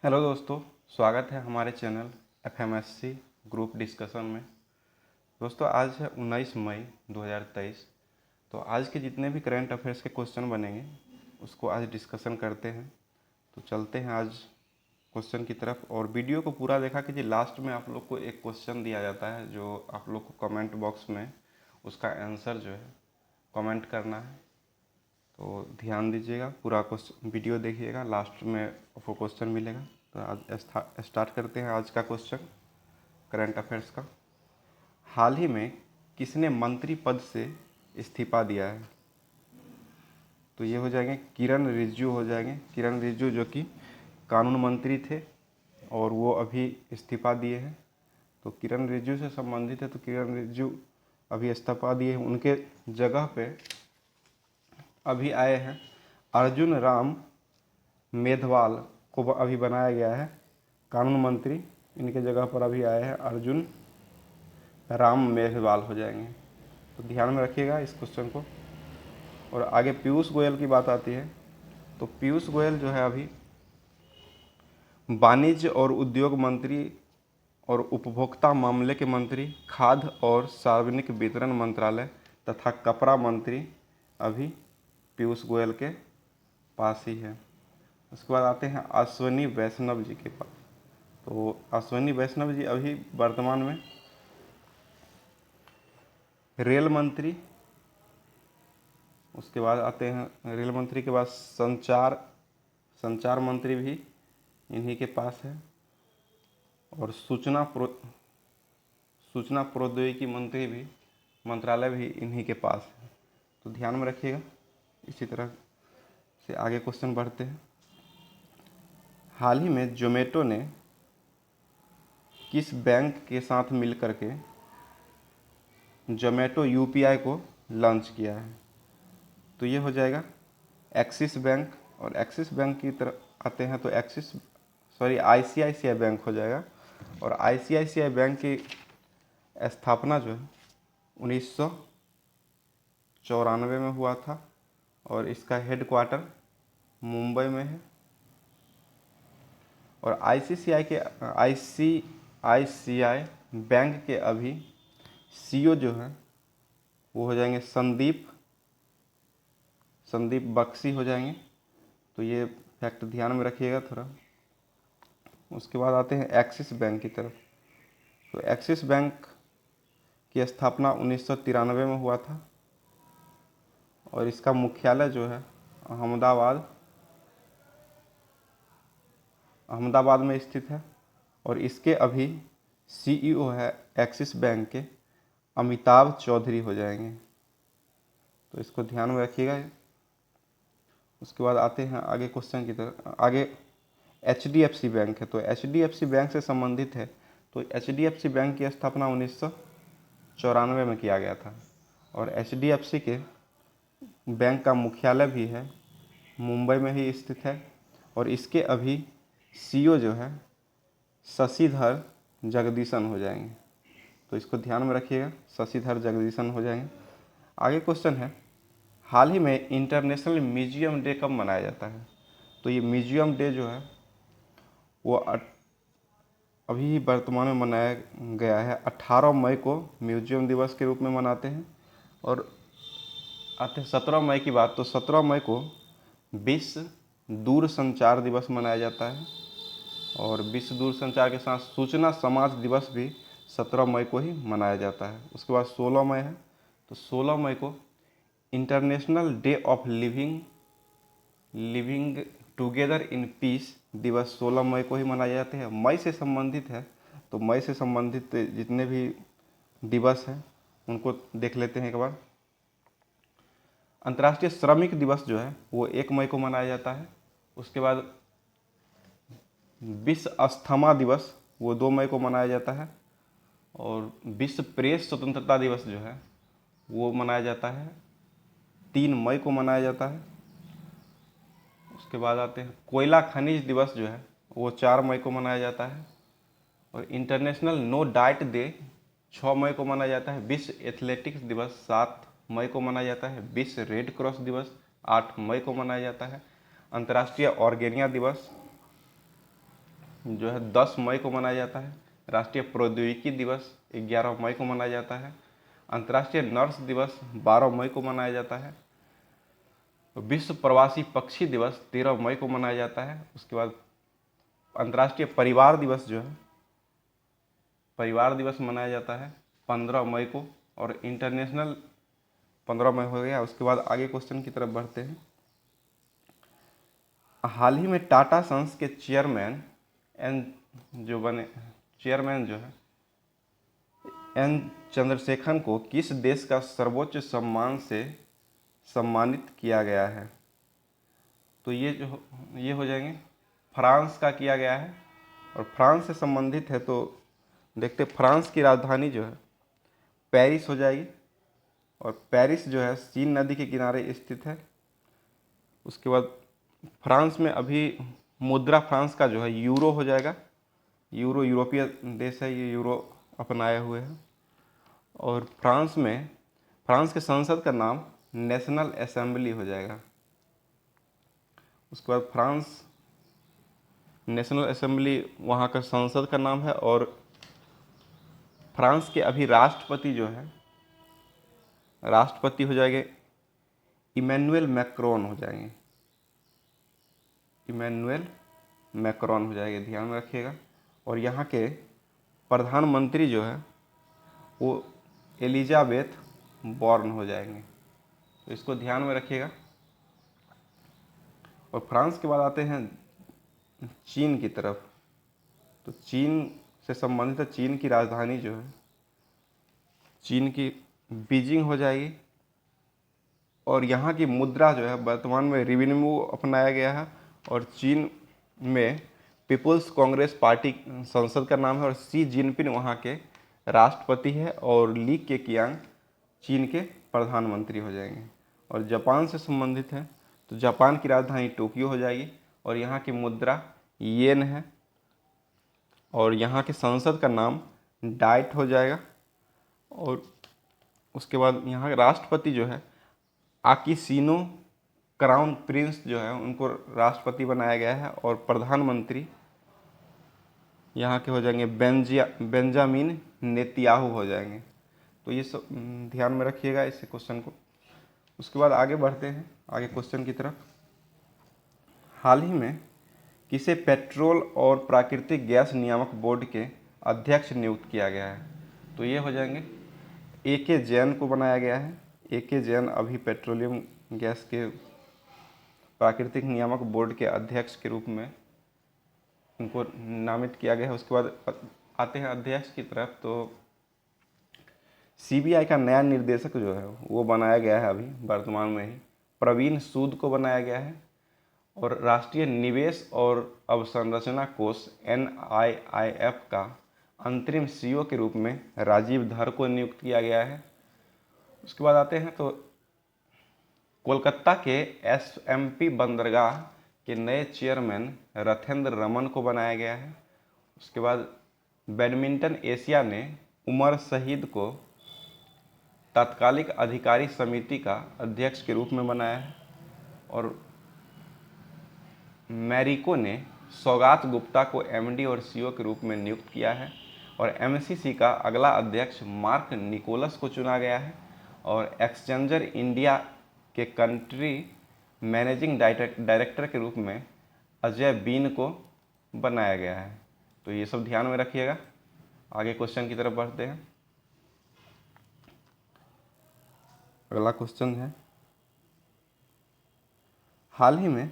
Hello दोस्तों, स्वागत है हमारे चैनल FMSC ग्रुप डिस्कशन में। दोस्तों आज है 19 मई 2023। तो आज के जितने भी करंट अफेयर्स के क्वेश्चन बनेंगे उसको आज डिस्कशन करते हैं। तो चलते हैं आज क्वेश्चन की तरफ, और वीडियो को पूरा देखा कीजिए। लास्ट में आप लोग को एक क्वेश्चन दिया जाता है जो आप लोग को कमेंट बॉक्स में उसका आंसर जो है कमेंट करना है। तो ध्यान दीजिएगा, पूरा क्वेश्चन वीडियो देखिएगा, लास्ट में आपको क्वेश्चन मिलेगा। तो आज स्टार्ट करते हैं आज का क्वेश्चन करंट अफेयर्स का। हाल ही में किसने मंत्री पद से इस्तीफा दिया है? तो ये हो जाएंगे किरण रिजिजू हो जाएंगे। किरण रिजिजू जो कि कानून मंत्री थे और वो अभी इस्तीफा दिए हैं। तो किरण रिजिजू से संबंधित है, तो किरण रिजिजू अभी इस्तीफा दिए हैं। उनके जगह पे अभी आए हैं अर्जुन राम मेघवाल को अभी बनाया गया है कानून मंत्री। इनके जगह पर अभी आए हैं अर्जुन राम मेघवाल हो जाएंगे। तो ध्यान में रखिएगा इस क्वेश्चन को। और आगे पीयूष गोयल की बात आती है। तो पीयूष गोयल जो है अभी वाणिज्य और उद्योग मंत्री और उपभोक्ता मामले के मंत्री, खाद्य और सार्वजनिक वितरण मंत्रालय तथा कपड़ा मंत्री अभी पीयूष गोयल के पास ही है। उसके बाद आते हैं अश्विनी वैष्णव जी के पास। तो अश्विनी वैष्णव जी अभी वर्तमान में रेल मंत्री, उसके बाद आते हैं रेल मंत्री के बाद संचार मंत्री भी इन्हीं के पास है, और सूचना प्रौद्योगिकी मंत्री भी मंत्रालय भी इन्हीं के पास है। तो ध्यान में रखिएगा। इसी तरह से आगे क्वेश्चन बढ़ते हैं। हाल ही में जोमेटो ने किस बैंक के साथ मिलकर के जोमेटो UPI को लॉन्च किया है? तो ये हो जाएगा एक्सिस बैंक। और एक्सिस बैंक की तरफ आते हैं तो ICICI बैंक हो जाएगा। और ICICI बैंक की स्थापना जो है 1994 में हुआ था, और इसका हेडक्वार्टर मुंबई में है। और ICICI बैंक के अभी CEO जो है वो हो जाएंगे संदीप बख्शी हो जाएंगे। तो ये फैक्ट ध्यान में रखिएगा थोड़ा। उसके बाद आते हैं एक्सिस बैंक की तरफ। तो एक्सिस बैंक की स्थापना 1993 में हुआ था, और इसका मुख्यालय जो है अहमदाबाद में स्थित है। और इसके अभी CEO है एक्सिस बैंक के अमिताभ चौधरी हो जाएंगे। तो इसको ध्यान में रखिएगा। उसके बाद आते हैं आगे क्वेश्चन की तरफ। आगे HDFC बैंक है। तो HDFC बैंक से संबंधित है। तो HDFC बैंक की स्थापना 1994 में किया गया था, और HDFC के बैंक का मुख्यालय भी है मुंबई में ही स्थित है। और इसके अभी CEO जो है शशिधर जगदीशन हो जाएंगे। तो इसको ध्यान में रखिएगा, शशिधर जगदीशन हो जाएंगे। आगे क्वेश्चन है, हाल ही में इंटरनेशनल म्यूजियम डे कब मनाया जाता है? तो ये म्यूजियम डे जो है वो अभी वर्तमान में मनाया गया है। 18 मई को म्यूजियम दिवस के रूप में मनाते हैं। और आते हैं 17 मई की बात। तो 17 मई को विश्व दूरसंचार दिवस मनाया जाता है, और विश्व दूरसंचार के साथ सूचना समाज दिवस भी 17 मई को ही मनाया जाता है। उसके बाद 16 मई है। तो 16 मई को international day of living together in peace दिवस 16 मई को ही मनाए जाते हैं। मई से संबंधित है, तो मई से संबंधित जितने भी दिवस हैं उनको देख लेते हैं एक बार। अंतर्राष्ट्रीय श्रमिक दिवस जो है वो 1 मई को मनाया जाता है। उसके बाद विश्व अस्थमा दिवस वो 2 मई को मनाया जाता है। और विश्व प्रेस स्वतंत्रता दिवस जो है वो मनाया जाता है 3 मई को मनाया जाता है। उसके बाद आते हैं कोयला खनिज दिवस जो है वो 4 मई को मनाया जाता है। और इंटरनेशनल नो डाइट डे 6 मई को मनाया जाता है। विश्व एथलेटिक्स दिवस 7 मई को मनाया जाता है। विश्व रेड क्रॉस दिवस 8 मई को मनाया जाता है। अंतर्राष्ट्रीय ऑर्गेनिया दिवस जो है 10 मई को मनाया जाता है। राष्ट्रीय प्रौद्योगिकी दिवस 11 मई को मनाया जाता है। अंतर्राष्ट्रीय नर्स दिवस 12 मई को मनाया जाता है। विश्व प्रवासी पक्षी दिवस 13 मई को मनाया जाता है। उसके बाद अंतर्राष्ट्रीय परिवार दिवस जो है परिवार दिवस मनाया जाता है 15 मई को, और इंटरनेशनल 15 मई हो गया। उसके बाद आगे क्वेश्चन की तरफ बढ़ते हैं। हाल ही में टाटा सन्स के चेयरमैन जो है एन चंद्रशेखरन को किस देश का सर्वोच्च सम्मान से सम्मानित किया गया है? तो ये हो जाएंगे फ्रांस का किया गया है, और फ्रांस से संबंधित है तो देखते फ्रांस की राजधानी जो है पेरिस हो जाएगी, और पेरिस जो है सीन नदी के किनारे स्थित है। उसके बाद फ्रांस में अभी मुद्रा फ्रांस का जो है यूरो हो जाएगा। यूरो यूरोपीय देश है, ये यूरो अपनाए हुए है। और फ्रांस के संसद का नाम नेशनल असेंबली हो जाएगा। उसके बाद फ्रांस नेशनल असेंबली वहाँ का संसद का नाम है। और फ्रांस के अभी राष्ट्रपति हो जाएंगे इमैनुअल मैक्रोन हो जाएंगे। इमैनुअल मैक्रोन हो जाएंगे, ध्यान में रखिएगा। और यहाँ के प्रधानमंत्री जो है वो एलिजाबेथ बॉर्न हो जाएंगे, तो इसको ध्यान में रखिएगा। और फ्रांस के बाद आते हैं चीन की तरफ। तो चीन से संबंधित है, चीन की राजधानी जो है चीन की बीजिंग हो जाएगी। और यहाँ की मुद्रा जो है वर्तमान में रिवेन्यू अपनाया गया है। और चीन में पीपुल्स कांग्रेस पार्टी संसद का नाम है, और शी जिनपिंग वहाँ के राष्ट्रपति है, और ली केकियांग चीन के प्रधानमंत्री हो जाएंगे। और जापान से संबंधित है तो जापान की राजधानी टोक्यो हो जाएगी, और यहाँ की मुद्रा येन है, और यहाँ के संसद का नाम डाइट हो जाएगा। और उसके बाद यहाँ के राष्ट्रपति जो है आकिशिनो क्राउन प्रिंस जो है उनको राष्ट्रपति बनाया गया है, और प्रधानमंत्री यहाँ के हो जाएंगे बेंजामिन नेतन्याहू हो जाएंगे। तो ये सब ध्यान में रखिएगा इस क्वेश्चन को। उसके बाद आगे बढ़ते हैं आगे क्वेश्चन की तरफ। हाल ही में किसे पेट्रोल और प्राकृतिक गैस नियामक बोर्ड के अध्यक्ष नियुक्त किया गया है? तो ये हो जाएंगे AK जैन को बनाया गया है। AK जैन अभी पेट्रोलियम गैस के प्राकृतिक नियामक बोर्ड के अध्यक्ष के रूप में उनको नामित किया गया है। उसके बाद आते हैं अध्यक्ष की तरफ। तो CBI का नया निर्देशक जो है वो बनाया गया है अभी वर्तमान में ही, प्रवीण सूद को बनाया गया है। और राष्ट्रीय निवेश और अवसंरचना कोष NIIF का अंतरिम CEO के रूप में राजीव धर को नियुक्त किया गया है। उसके बाद आते हैं तो कोलकाता के SMP बंदरगाह के नए चेयरमैन रथेंद्र रमन को बनाया गया है। उसके बाद बैडमिंटन एशिया ने उमर शहीद को तात्कालिक अधिकारी समिति का अध्यक्ष के रूप में बनाया है। और मैरिको ने सौगात गुप्ता को MD और CEO के रूप में नियुक्त किया है। और MCC का अगला अध्यक्ष मार्क निकोलस को चुना गया है। और एक्सचेंजर इंडिया के कंट्री मैनेजिंग डायरेक्टर के रूप में अजय बीन को बनाया गया है। तो ये सब ध्यान में रखिएगा। आगे क्वेश्चन की तरफ बढ़ते हैं। अगला क्वेश्चन है, हाल ही में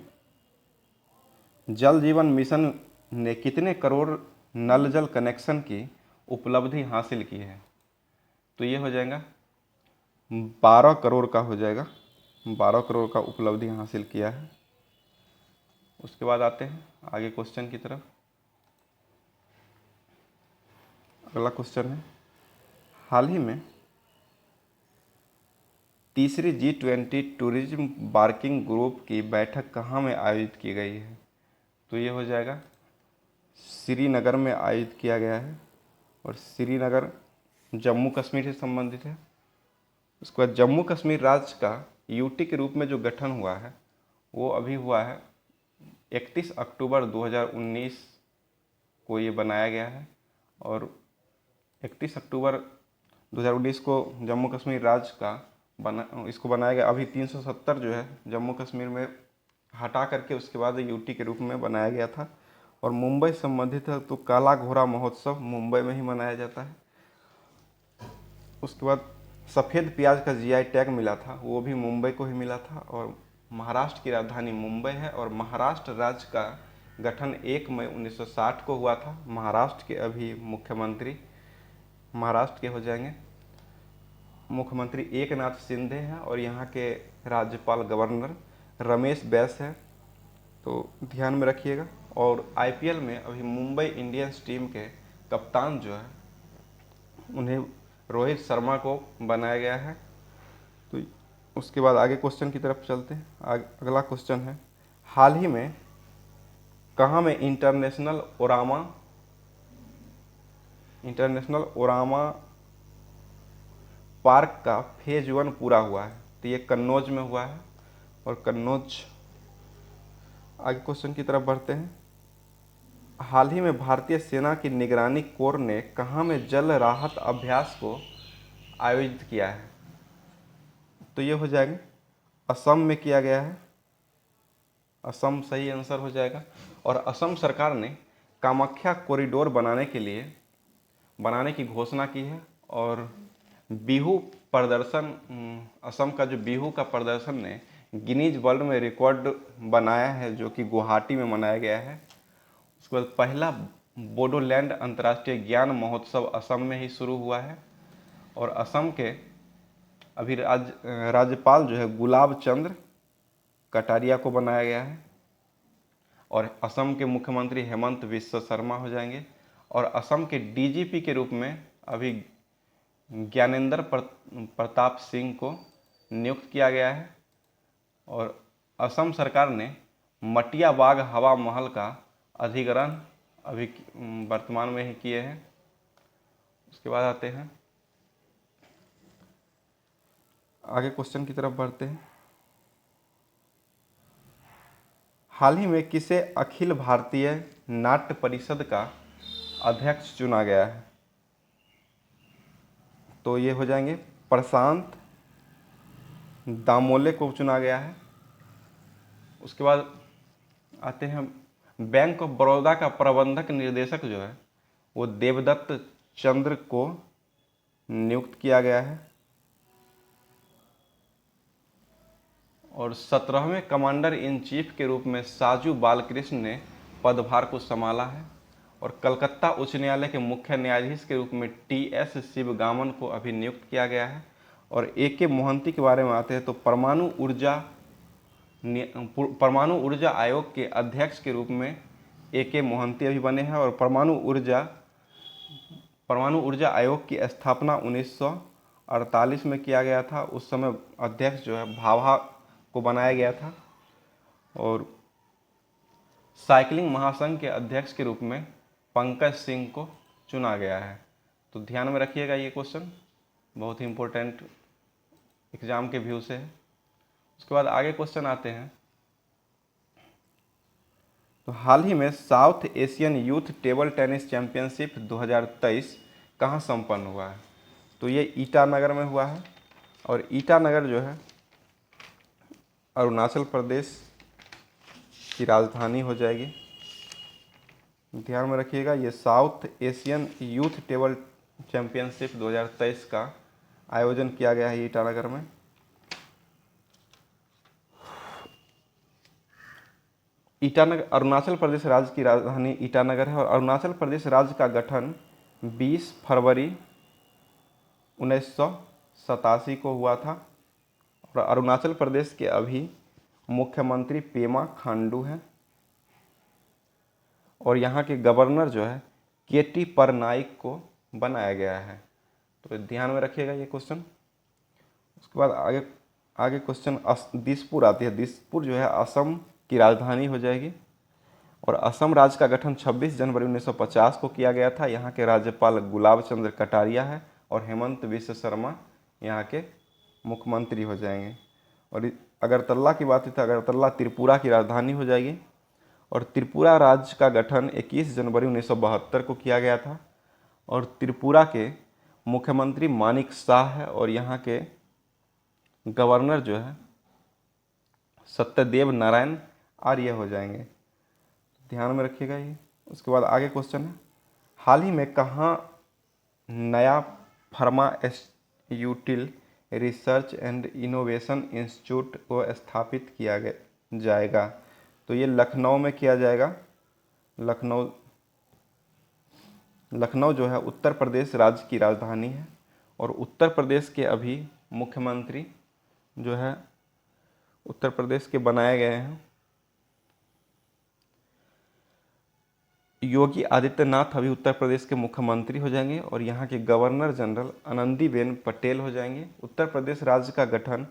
जल जीवन मिशन ने कितने करोड़ नल जल कनेक्शन की उपलब्धि हासिल की है? तो ये हो जाएगा 12 करोड़ का हो जाएगा। 12 करोड़ का उपलब्धि हासिल किया है। उसके बाद आते हैं आगे क्वेश्चन की तरफ। अगला क्वेश्चन है, हाल ही में तीसरी G20 टूरिज्म वर्किंग ग्रुप की बैठक कहाँ में आयोजित की गई है? तो ये हो जाएगा श्रीनगर में आयोजित किया गया है। और श्रीनगर जम्मू कश्मीर से संबंधित है। उसके बाद जम्मू कश्मीर राज्य का UT के रूप में जो गठन हुआ है वो अभी हुआ है 31 अक्टूबर 2019 को ये बनाया गया है। और 31 अक्टूबर 2019 को जम्मू कश्मीर राज्य का इसको बनाया गया। अभी 370 जो है जम्मू कश्मीर में हटा करके उसके बाद यूटी के रूप में बनाया गया था। और मुंबई संबंधित है तो काला घोड़ा महोत्सव मुंबई में ही मनाया जाता है। उसके बाद सफ़ेद प्याज का जीआई टैग मिला था, वो भी मुंबई को ही मिला था। और महाराष्ट्र की राजधानी मुंबई है। और महाराष्ट्र राज्य का गठन 1 मई 1960 को हुआ था। महाराष्ट्र के अभी मुख्यमंत्री महाराष्ट्र के हो जाएंगे मुख्यमंत्री एकनाथ शिंदे हैं। और यहाँ के राज्यपाल गवर्नर रमेश बैस है, तो ध्यान में रखिएगा। और आईपीएल में अभी मुंबई इंडियंस टीम के कप्तान जो है उन्हें रोहित शर्मा को बनाया गया है। तो उसके बाद आगे क्वेश्चन की तरफ चलते हैं। अगला क्वेश्चन है, हाल ही में कहाँ में इंटरनेशनल ओरामा पार्क का फेज 1 पूरा हुआ है? तो ये कन्नौज में हुआ है। और कन्नौज, आगे क्वेश्चन की तरफ बढ़ते हैं। हाल ही में भारतीय सेना की निगरानी कोर ने कहाँ में जल राहत अभ्यास को आयोजित किया है? तो ये हो जाएगा असम में किया गया है। असम सही आंसर हो जाएगा। और असम सरकार ने कामाख्या कॉरिडोर बनाने की घोषणा की है। और बिहू प्रदर्शन, असम का जो बिहू का प्रदर्शन ने गिनीज वर्ल्ड में रिकॉर्ड बनाया है, जो कि गुवाहाटी में मनाया गया है। उसके बाद पहला बोडोलैंड अंतर्राष्ट्रीय ज्ञान महोत्सव असम में ही शुरू हुआ है। और असम के अभी राज्यपाल जो है गुलाब चंद्र कटारिया को बनाया गया है। और असम के मुख्यमंत्री हेमंत बिस्वा शर्मा हो जाएंगे। और असम के डीजीपी के रूप में अभी ज्ञानेंद्र प्रताप सिंह को नियुक्त किया गया है। और असम सरकार ने मटिया बाग हवा महल का अधिग्रहण अभी वर्तमान में ही किए हैं। उसके बाद आते हैं आगे क्वेश्चन की तरफ बढ़ते हैं। हाल ही में किसे अखिल भारतीय नाट्य परिषद का अध्यक्ष चुना गया है? तो ये हो जाएंगे प्रशांत दामोले को चुना गया है। उसके बाद आते हैं बैंक ऑफ बड़ौदा का प्रबंधक निर्देशक जो है वो देवदत्त चंद्र को नियुक्त किया गया है। और 17वें कमांडर इन चीफ के रूप में साजू बालकृष्ण ने पदभार को संभाला है। और कलकत्ता उच्च न्यायालय के मुख्य न्यायाधीश के रूप में टी.एस. शिवगामन को अभी नियुक्त किया गया है। और ए.के. मोहंती के बारे में आते हैं तो परमाणु ऊर्जा आयोग के अध्यक्ष के रूप में ए.के. मोहंती अभी बने हैं। और परमाणु ऊर्जा आयोग की स्थापना 1948 में किया गया था। उस समय अध्यक्ष जो है भाभा को बनाया गया था। और साइकिलिंग महासंघ के अध्यक्ष के रूप में पंकज सिंह को चुना गया है। तो ध्यान में रखिएगा, ये क्वेश्चन बहुत ही इम्पोर्टेंट एग्जाम के व्यू से है। उसके बाद आगे क्वेश्चन आते हैं। तो हाल ही में south Asian youth table tennis championship 2023 कहाँ संपन्न हुआ है? तो ये ईटानगर में हुआ है। और ईटानगर जो है अरुणाचल प्रदेश की राजधानी हो जाएगी। ध्यान में रखिएगा, ये south Asian youth table championship 2023 का आयोजन किया गया है ईटानगर में। ईटानगर अरुणाचल प्रदेश राज्य की राजधानी ईटानगर है। और अरुणाचल प्रदेश राज्य का गठन 20 फरवरी 1987 को हुआ था। और अरुणाचल प्रदेश के अभी मुख्यमंत्री पेमा खांडू हैं। और यहाँ के गवर्नर जो है के.टी. परनाइक को बनाया गया है। तो ध्यान में रखिएगा ये क्वेश्चन। उसके बाद आगे क्वेश्चन दिसपुर आती है। दिसपुर जो है असम की राजधानी हो जाएगी। और असम राज्य का गठन 26 जनवरी 1950 को किया गया था। यहाँ के राज्यपाल गुलाब चंद्र कटारिया है। और हेमंत बिस्वा शर्मा यहाँ के मुख्यमंत्री हो जाएंगे। और अगरतला की बात है तो अगरतला त्रिपुरा की राजधानी हो जाएगी। और त्रिपुरा राज्य का गठन 21 जनवरी 1972 को किया गया था। और त्रिपुरा के मुख्यमंत्री मानिक शाह है और यहाँ के गवर्नर जो है सत्यदेव नारायण आर्य हो जाएंगे। ध्यान में रखिएगा ये। उसके बाद आगे क्वेश्चन है, हाल ही में कहाँ नया pharmaceutical research and innovation institute को स्थापित किया जाएगा? तो ये लखनऊ में किया जाएगा। लखनऊ जो है उत्तर प्रदेश राज्य की राजधानी है और उत्तर प्रदेश के अभी मुख्यमंत्री जो है उत्तर प्रदेश के बनाए गए हैं योगी आदित्यनाथ। अभी उत्तर प्रदेश के मुख्यमंत्री हो जाएंगे और यहाँ के गवर्नर जनरल आनंदीबेन पटेल हो जाएंगे। उत्तर प्रदेश राज्य का गठन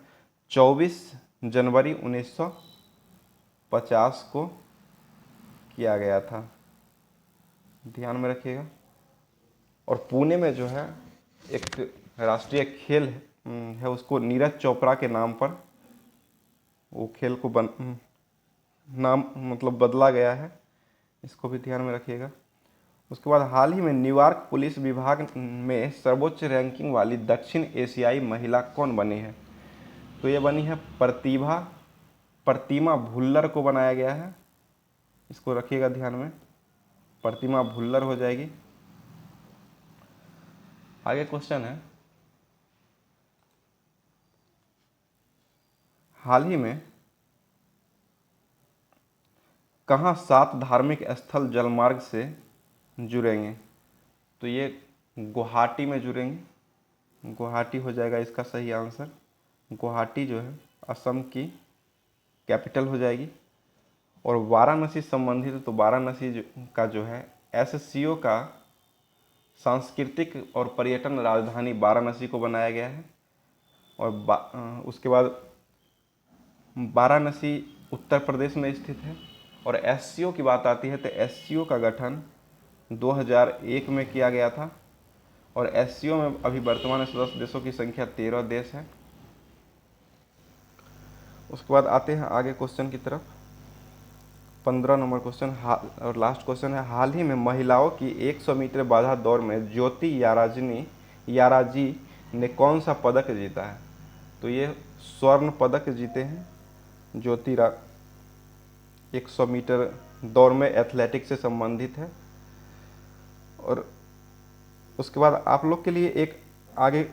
24 जनवरी 1950 को किया गया था। ध्यान में रखिएगा। और पुणे में जो है एक राष्ट्रीय खेल है, उसको नीरज चोपड़ा के नाम पर वो खेल को नाम मतलब बदला गया है, इसको भी ध्यान में रखिएगा। उसके बाद हाल ही में न्यूयॉर्क पुलिस विभाग में सर्वोच्च रैंकिंग वाली दक्षिण एशियाई महिला कौन बनी है? तो ये बनी है प्रतिमा भुल्लर को बनाया गया है, इसको रखिएगा ध्यान में। प्रतिमा भुल्लर हो जाएगी। आगे क्वेश्चन है, हाल ही में कहाँ 7 धार्मिक स्थल जलमार्ग से जुड़ेंगे? तो ये गुवाहाटी में जुड़ेंगे। गुवाहाटी हो जाएगा इसका सही आंसर। गुवाहाटी जो है असम की कैपिटल हो जाएगी। और वाराणसी संबंधित, तो वाराणसी का जो है एससीओ का सांस्कृतिक और पर्यटन राजधानी वाराणसी को बनाया गया है। और उसके बाद वाराणसी उत्तर प्रदेश में स्थित है। और एससीओ की बात आती है तो एससीओ का गठन 2001 में किया गया था। और एससीओ में अभी वर्तमान में सदस्य देशों की संख्या 13 देश है। उसके बाद आते हैं आगे क्वेश्चन की तरफ। 15 नंबर क्वेश्चन और लास्ट क्वेश्चन है, हाल ही में महिलाओं की 100 मीटर बाधा दौड़ में ज्योति याराजी ने कौन सा पदक जीता है? तो ये स्वर्ण पदक जीते हैं। ज्योति 100 मीटर दौड़ में एथलेटिक्स से संबंधित है। और उसके बाद आप लोग के लिए एक आगे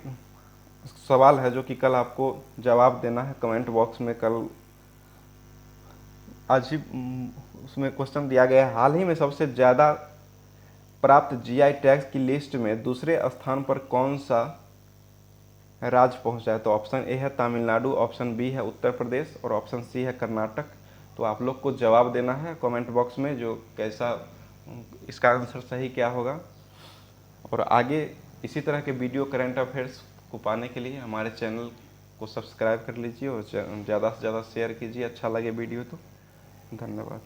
सवाल है जो कि कल आपको जवाब देना है कमेंट बॉक्स में। कल आज ही उसमें क्वेश्चन दिया गया है, हाल ही में सबसे ज़्यादा प्राप्त जीआई टैग्स की लिस्ट में दूसरे स्थान पर कौन सा राज्य पहुंचा है? तो ऑप्शन ए है तमिलनाडु, ऑप्शन बी है उत्तर प्रदेश और ऑप्शन सी है कर्नाटक। तो आप लोग को जवाब देना है कमेंट बॉक्स में जो कैसा इसका आंसर सही क्या होगा। और आगे इसी तरह के वीडियो करंट अफेयर्स को पाने के लिए हमारे चैनल को सब्सक्राइब कर लीजिए और ज़्यादा से ज़्यादा शेयर कीजिए। अच्छा लगे वीडियो तो। धन्यवाद।